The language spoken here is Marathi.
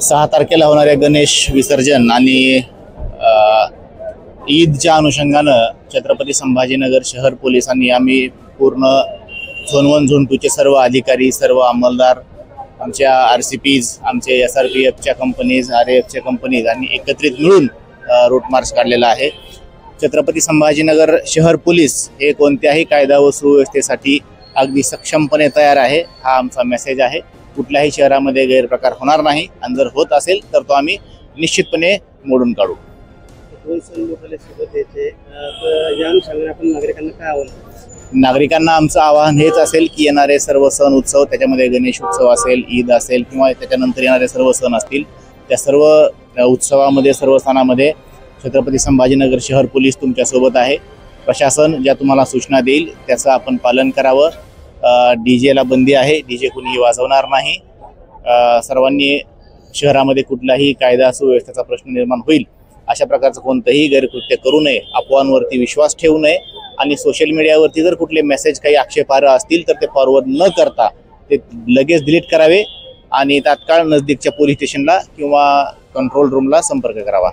6 तारखेला होणाऱ्या गणेश विसर्जन आणि ईदच्या अनुषंगानं छत्रपती संभाजीनगर शहर पोलिसांनी आम्ही पूर्ण झोन 1 झोन 2 चे सर्व अधिकारी, सर्व अंमलदार, आमच्या RCPs, आमचे SRPFच्या कंपनीज, RAFच्या कंपनीज आणि एकत्रित मिळून रूट मार्च काढलेला आहे। छत्रपती संभाजीनगर शहर पोलीस हे कोणत्याही कायदा व सुव्यवस्थेसाठी अगदी सक्षमपणे तयार आहे, हा आमचा मेसेज आहे। कुठल्याही शहरामध्ये गैरप्रकार होणार नाही आणि जर होत असेल तर तो आम्ही निश्चितपणे मोडून काढू। नागरिकांना आमचं आवाहन हेच असेल की येणारे सर्व सण उत्सव, त्याच्यामध्ये गणेश उत्सव असेल, ईद असेल किंवा त्याच्यानंतर येणारे सर्व सण असतील, त्या सर्व उत्सवामध्ये, सर्व सणामध्ये छत्रपती संभाजीनगर शहर पोलीस तुमच्या सोबत आहे। प्रशासन ज्या तुम्हाला सूचना देईल त्याचं आपण पालन करावं। डीजेला बंदी आहे, डीजे कुणीही वाजवणार नाही। सर्वांनी शहरामध्ये कुठलाही कायदा सुव्यवस्थेचा प्रश्न निर्माण होईल अशा प्रकारचं कोणतंही गैरकृत्य करू नये, अफवांवरती विश्वास ठेवू नये आणि सोशल मीडियावरती जर कुठले मेसेज काही आक्षेपार्ह असतील तर ते फॉरवर्ड न करता ते लगेच डिलीट करावे आणि तात्काळ नजदीकच्या पोलीस स्टेशनला किंवा कंट्रोल रूमला संपर्क करावा।